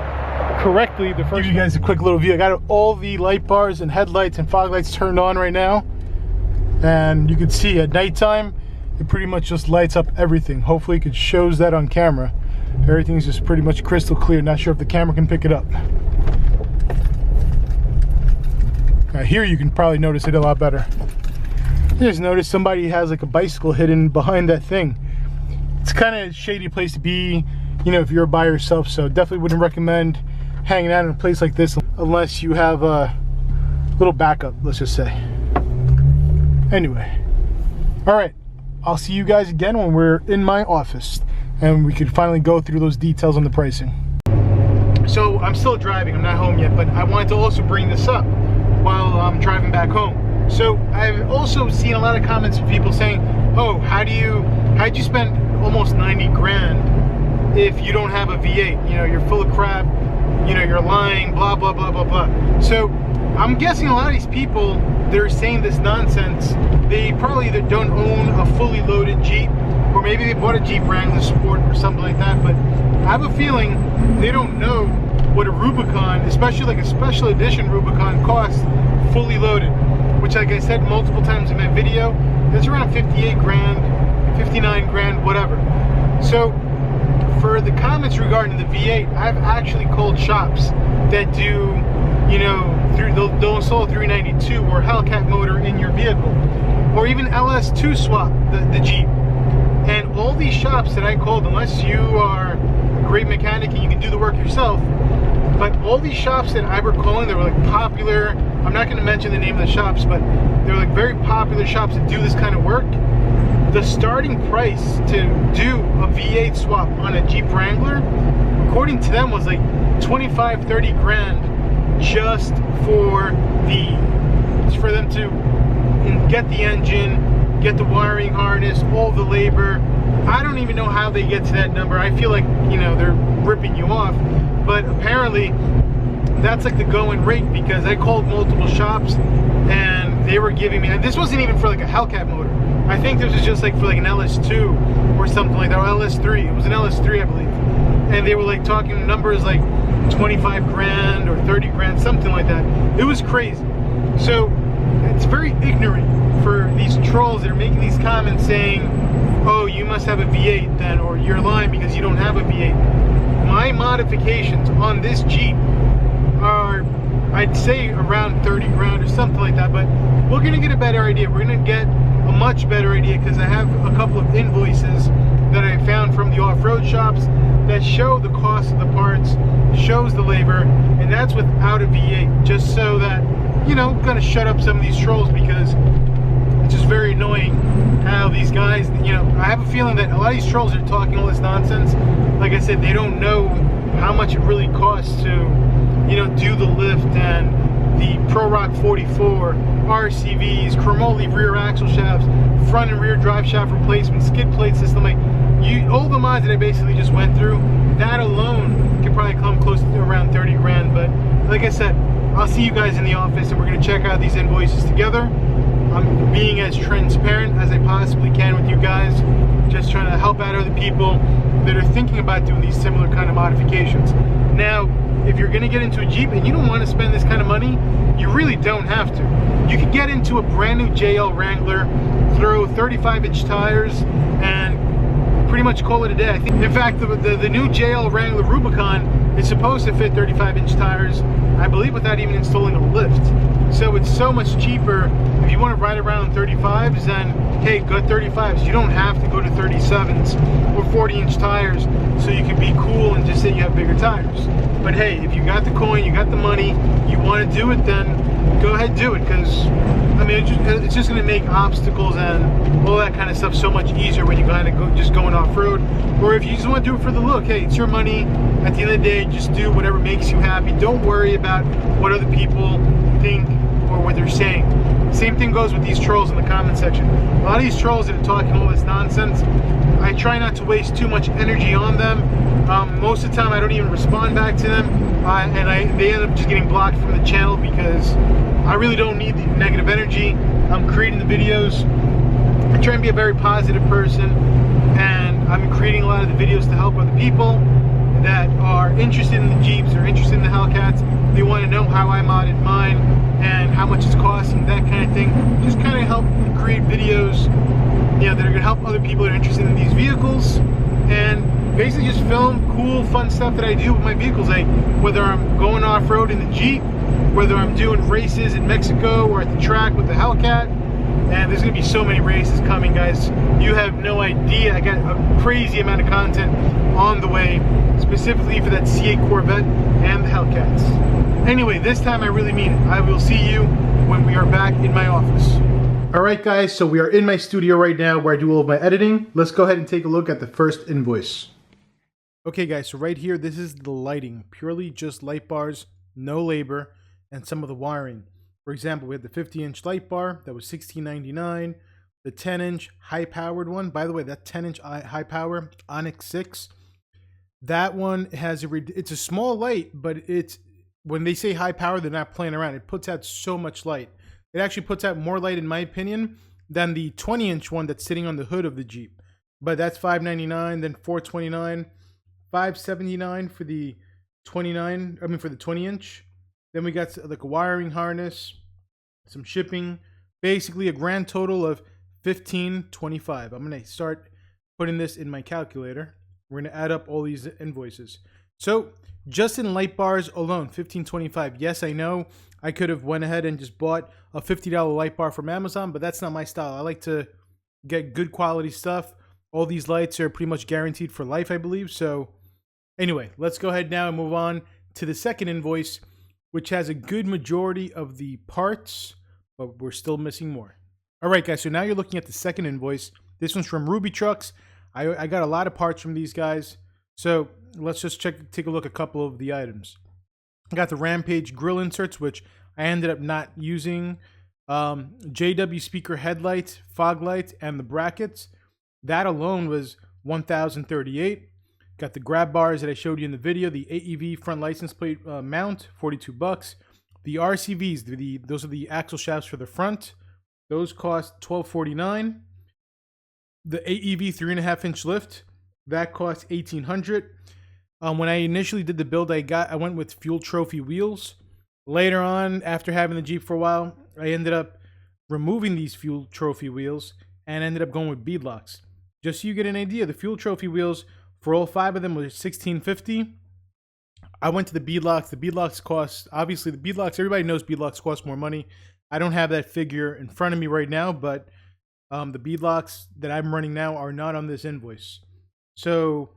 correctly the first. Give you guys a quick little view. I got all the light bars and headlights and fog lights turned on right now, and you can see at nighttime it pretty much just lights up everything. Hopefully it shows that on camera. Everything's just pretty much crystal clear. Not sure if the camera can pick it up. Here you can probably notice it a lot better. I just noticed somebody has like a bicycle hidden behind that thing. It's kind of a shady place to be, you know, if you're by yourself, so definitely wouldn't recommend hanging out in a place like this unless you have a little backup, let's just say. Anyway, all right, I'll see you guys again when we're in my office and we could finally go through those details on the pricing. So I'm still driving, I'm not home yet, but I wanted to also bring this up while I'm driving back home. So I've also seen a lot of comments from people saying, oh, how'd you spend almost 90 grand if you don't have a V8? You know, you're full of crap, you know, you're lying, blah, blah, blah, blah, blah. So I'm guessing a lot of these people that are saying this nonsense, they probably either don't own a fully loaded Jeep, or maybe they bought a Jeep Wrangler Sport or something like that, but I have a feeling they don't know what a Rubicon, especially like a special edition Rubicon, costs fully loaded, which, like I said multiple times in my video, it's around 58 grand, 59 grand, whatever. So for the comments regarding the V8, I've actually called shops that do, you know, they'll install a 392 or hellcat motor in your vehicle, or even LS2 swap the Jeep. And all these shops that I called, unless you are a great mechanic and you can do the work yourself, but all these shops that I were calling, they were like popular, I'm not going to mention the name of the shops, but they're like very popular shops that do this kind of work. The starting price to do a V8 swap on a Jeep Wrangler, according to them, was like 25, 30 grand just for them to get the engine, get the wiring harness, all the labor. I don't even know how they get to that number. I feel like, you know, they're ripping you off, but apparently that's like the going rate, because I called multiple shops and they were giving me, and this wasn't even for like a hellcat motor. I think this was just like for like an LS2 or something like that, or LS3. It was an LS3, I believe. And they were like talking numbers like 25 grand or 30 grand, something like that. It was crazy. So it's very ignorant for these trolls that are making these comments saying, oh, you must have a V8 then, or you're lying because you don't have a V8. My modifications on this Jeep are, I'd say, around 30 grand or something like that, but we're gonna get a better idea. We're gonna get a much better idea, because I have a couple of invoices that I found from the off-road shops that show the cost of the parts, shows the labor, and that's without a V8, just so that, you know, gonna shut up some of these trolls, because it's just very annoying how these guys, you know, I have a feeling that a lot of these trolls are talking all this nonsense. Like I said, they don't know how much it really costs to, you know, do the lift, and the Pro Rock 44, RCVs, chromoly rear axle shafts, front and rear drive shaft replacement, skid plate system, like all the mods that I basically just went through, that alone could probably come close to around 30 grand. But like I said, I'll see you guys in the office and we're gonna check out these invoices together. I'm being as transparent as I possibly can with you guys, just trying to help out other people that are thinking about doing these similar kind of modifications. Now, if you're gonna get into a Jeep and you don't want to spend this kind of money, you really don't have to. You could get into a brand new JL Wrangler, throw 35-inch tires, and pretty much call it a day. I think, in fact, the new JL Wrangler Rubicon is supposed to fit 35-inch tires, I believe, without even installing a lift. So it's so much cheaper. If you want to ride around 35s, then hey, go 35s. You don't have to go to 37s or 40-inch tires so you can be cool and just say you have bigger tires. But hey, if you got the coin, you got the money, you want to do it, then go ahead and do it, because I mean, it's just going to make obstacles and all that kind of stuff so much easier when you kind of just going off-road. Or if you just want to do it for the look, hey, it's your money. At the end of the day, just do whatever makes you happy. Don't worry about what other people think or what they're saying. Same thing goes with these trolls in the comment section. A lot of these trolls that are talking all this nonsense, I try not to waste too much energy on them. Most of the time I don't even respond back to them, and they end up just getting blocked from the channel because I really don't need the negative energy. I'm creating the videos. I try and be a very positive person, and I'm creating a lot of the videos to help other people that are interested in the Jeeps or interested in the Hellcats. They want to know how I modded mine and how much it's costing, that kind of thing. Just kind of help create videos, you know, that are going to help other people that are interested in these vehicles, and basically just film cool, fun stuff that I do with my vehicles. Like whether I'm going off-road in the Jeep, whether I'm doing races in Mexico or at the track with the Hellcat. And there's going to be so many races coming, guys. You have no idea. I got a crazy amount of content on the way, specifically for that C8 Corvette and the Hellcats. Anyway, this time I really mean it. I will see you when we are back in my office. Alright guys, so we are in my studio right now where I do all of my editing. Let's go ahead and take a look at the first invoice. Okay guys, so right here, this is the lighting. Purely just light bars, no labor, and some of the wiring. For example, we had the 50-inch light bar that was $16.99. The 10-inch high-powered one. By the way, that 10-inch high-power Onyx 6, that one has it's a small light, but it's, when they say high power, they're not playing around. It puts out so much light. It actually puts out more light, in my opinion, than the 20-inch one that's sitting on the hood of the Jeep. But that's $5.99, then $4.29, $5.79 for the 20-inch. Then we got like a wiring harness, some shipping, basically a grand total of $15.25. I'm going to start putting this in my calculator. We're going to add up all these invoices. So just in light bars alone, $15.25. Yes, I know I could have went ahead and just bought a $50 light bar from Amazon, but that's not my style. I like to get good quality stuff. All these lights are pretty much guaranteed for life, I believe. So anyway, let's go ahead now and move on to the second invoice, which has a good majority of the parts, but we're still missing more. All right, guys, so now you're looking at the second invoice. This one's from Ruby Trucks. I got a lot of parts from these guys. So let's just take a look at a couple of the items. I got the Rampage grill inserts, which I ended up not using. JW speaker headlight, fog light, and the brackets. That alone was $1,038. Got the grab bars that I showed you in the video. The AEV front license plate mount, $42. The RCVs, those are the axle shafts for the front. Those cost $12.49. The AEV 3.5-inch lift, that cost $1,800. When I initially did the build, I went with Fuel Trophy wheels. Later on, after having the Jeep for a while, I ended up removing these Fuel Trophy wheels and ended up going with beadlocks. Just so you get an idea, the Fuel Trophy wheels for all 5 of them was $1,650. I went to the beadlocks. The beadlocks cost, obviously the beadlocks, everybody knows beadlocks cost more money. I don't have that figure in front of me right now, but the beadlocks that I'm running now are not on this invoice. So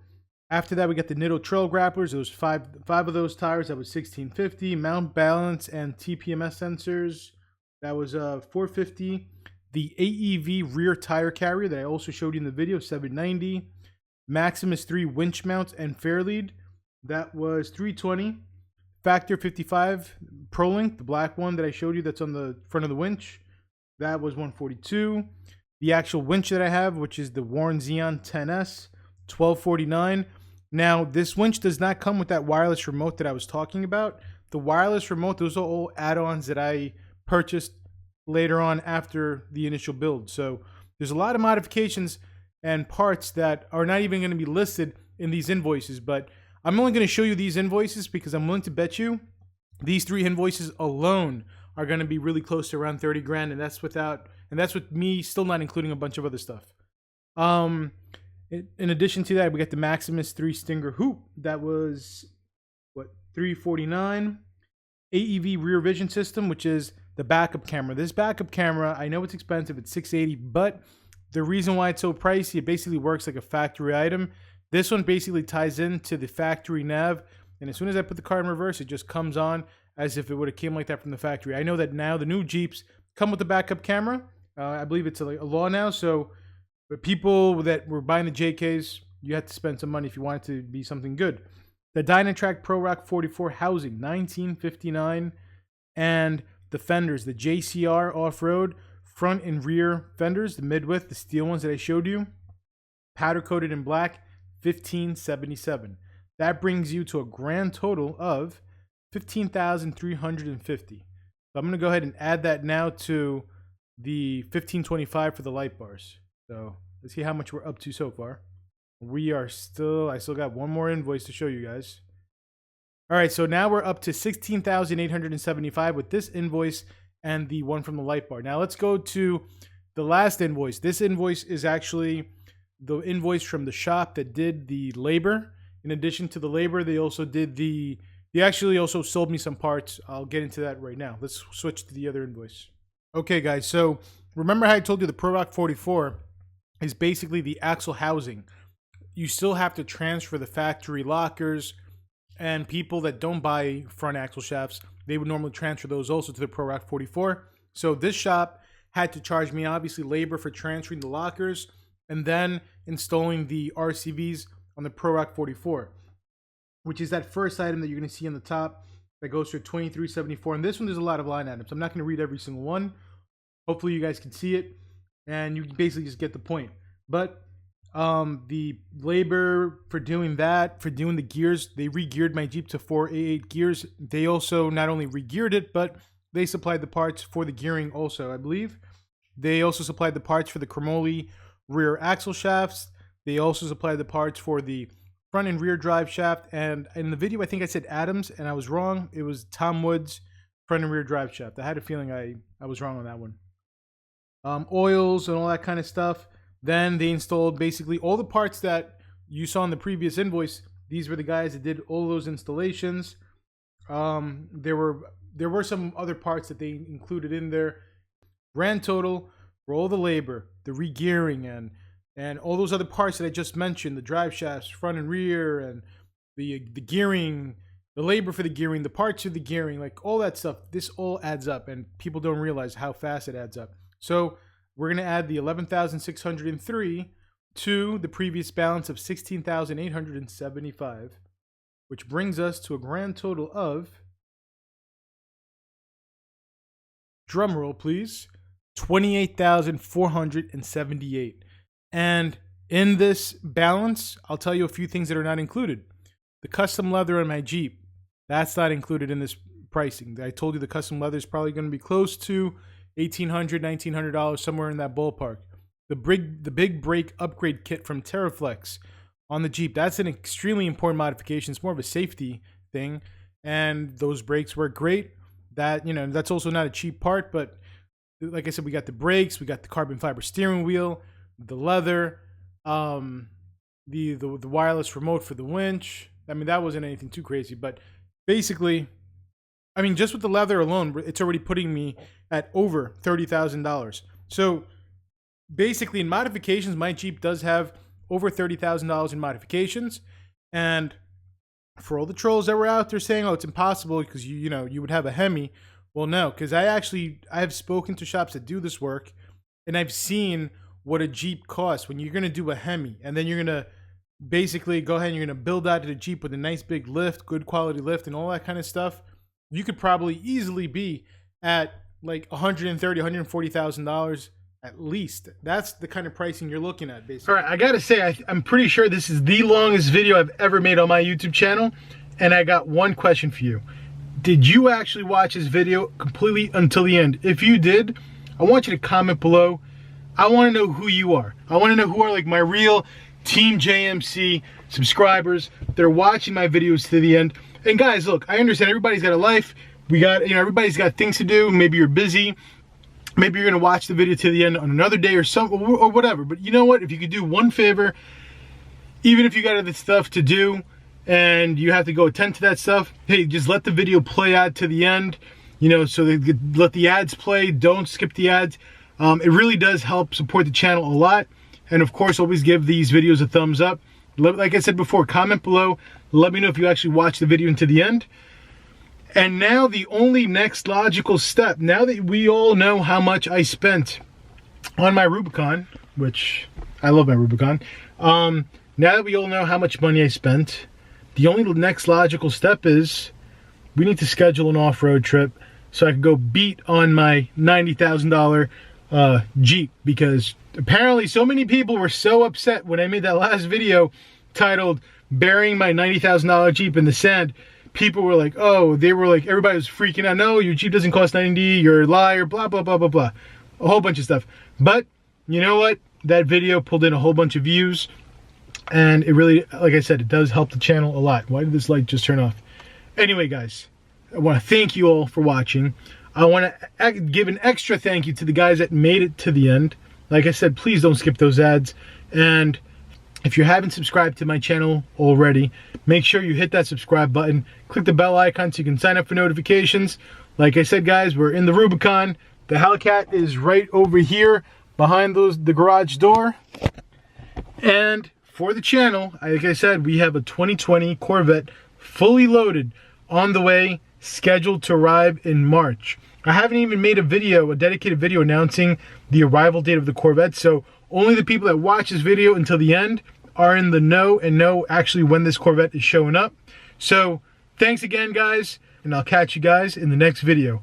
after that, we got the Nitto Trail Grapplers. There was five of those tires. That was $1,650. Mount balance and TPMS sensors. That was $450. The AEV rear tire carrier that I also showed you in the video, $790. Maximus 3 winch mounts and fairlead. That was 320. Factor 55 ProLink, the black one that I showed you that's on the front of the winch, that was 142. The actual winch that I have, which is the Warren Xeon 10S, 1249. Now, this winch does not come with that wireless remote that I was talking about. The wireless remote, those are all add-ons that I purchased later on after the initial build. So there's a lot of modifications and parts that are not even going to be listed in these invoices, but I'm only going to show you these invoices because I'm willing to bet you these 3 invoices alone are going to be really close to around 30 grand, and that's with me still not including a bunch of other stuff. In addition to that, we got the Maximus 3 Stinger hoop. That was what, 349. AEV rear vision system, which is the backup camera. This backup camera, I know it's expensive, it's $680, but the reason why it's so pricey, it basically works like a factory item. This one basically ties into the factory nav, and as soon as I put the car in reverse, it just comes on as if it would have came like that from the factory. I know that now the new Jeeps come with the backup camera. I believe it's a law now, so for people that were buying the JKs, you had to spend some money if you wanted to be something good. The Dynatrac Pro Rock 44 housing, 1959, and the fenders, the JCR off-road front and rear fenders, the mid-width, the steel ones that I showed you, powder coated in black, 1577. That brings you to a grand total of 15,350. So I'm going to go ahead and add that now to the 1525 for the light bars. So let's see how much we're up to so far. I still got one more invoice to show you guys. All right, so now we're up to 16,875 with this invoice and the one from the light bar. Now let's go to the last invoice. This invoice is actually the invoice from the shop that did the labor. In addition to the labor, they actually also sold me some parts. I'll get into that right now. Let's switch to the other invoice. Okay, guys, so remember how I told you the Pro Rock 44 is basically the axle housing. You still have to transfer the factory lockers, and people that don't buy front axle shafts, they would normally transfer those also to the Pro Rock 44. So this shop had to charge me, obviously, labor for transferring the lockers and then installing the RCVs on the Pro Rock 44, which is that first item that you're going to see on the top that goes for $23.74. And this one, there's a lot of line items. I'm not going to read every single one. Hopefully you guys can see it, and you can basically just get the point. But the labor for doing that, for doing the gears, they re-geared my Jeep to 488 gears. They also not only re-geared it, but they supplied the parts for the gearing also, I believe. They also supplied the parts for the chromoly rear axle shafts. They also supplied the parts for the front and rear drive shaft. And in the video, I think I said Adams, and I was wrong. It was Tom Wood's front and rear drive shaft. I had a feeling I was wrong on that one. Oils and all that kind of stuff. Then they installed basically all the parts that you saw in the previous invoice. These were the guys that did all those installations. There were some other parts that they included in there. Grand total for all the labor, the re-gearing, and all those other parts that I just mentioned, the drive shafts, front and rear, and the gearing, the labor for the gearing, the parts of the gearing, like all that stuff. This all adds up, and people don't realize how fast it adds up. So we're going to add the 11,603 to the previous balance of 16,875, which brings us to a grand total of, drum roll please, 28,478. And in this balance, I'll tell you a few things that are not included. The custom leather on my Jeep, that's not included in this pricing. I told you the custom leather is probably going to be close to $1,800, $1,900, somewhere in that ballpark. The big brake upgrade kit from TerraFlex on the Jeep, that's an extremely important modification. It's more of a safety thing, and those brakes work great. That, you know, that's also not a cheap part, but like I said, we got the brakes, we got the carbon fiber steering wheel, the leather, the wireless remote for the winch. I mean, that wasn't anything too crazy, but basically, I mean, just with the leather alone, it's already putting me at over $30,000. So basically, in modifications, my Jeep does have over $30,000 in modifications. And for all the trolls that were out there saying, oh, it's impossible because you would have a Hemi. Well, no, because I have spoken to shops that do this work, and I've seen what a Jeep costs when you're going to do a Hemi, and then you're going to basically go ahead and you're gonna build out the Jeep with a nice big lift, good quality lift, and all that kind of stuff, you could probably easily be at like $130,000, $140,000 at least. That's the kind of pricing you're looking at, basically. All right, I gotta say, I'm pretty sure this is the longest video I've ever made on my YouTube channel, and I got one question for you. Did you actually watch this video completely until the end? If you did, I want you to comment below. I want to know who you are. I want to know who are like my real Team JMC subscribers. They're watching my videos to the end. And guys, look, I understand everybody's got a life. Everybody's got things to do. Maybe you're busy. Maybe you're gonna watch the video to the end on another day or something or whatever. But you know what? If you could do one favor, even if you got other stuff to do and you have to go attend to that stuff, hey, just let the video play out to the end. You know, so they let the ads play. Don't skip the ads. It really does help support the channel a lot. And of course, always give these videos a thumbs up. Like I said before, comment below. Let me know if you actually watch the video to the end. And now the only next logical step, now that we all know how much I spent on my Rubicon, which I love my Rubicon, now that we all know how much money I spent, the only next logical step is we need to schedule an off-road trip so I can go beat on my $90,000 Jeep, because apparently so many people were so upset when I made that last video titled burying my $90,000 Jeep in the sand. People were like, oh, everybody was freaking out. No, your Jeep doesn't cost $90, you're a liar, blah, blah, blah, blah, blah. A whole bunch of stuff. But you know what? That video pulled in a whole bunch of views. And it really, like I said, it does help the channel a lot. Why did this light just turn off? Anyway, guys, I want to thank you all for watching. I want to give an extra thank you to the guys that made it to the end. Like I said, please don't skip those ads. And if you haven't subscribed to my channel already, make sure you hit that subscribe button. Click the bell icon so you can sign up for notifications. Like I said, guys, we're in the Rubicon. The Hellcat is right over here behind the garage door. And for the channel, like I said, we have a 2020 Corvette fully loaded on the way, scheduled to arrive in March. I haven't even made a dedicated video announcing the arrival date of the Corvette, so only the people that watch this video until the end are in the know and know actually when this Corvette is showing up. So thanks again, guys, and I'll catch you guys in the next video.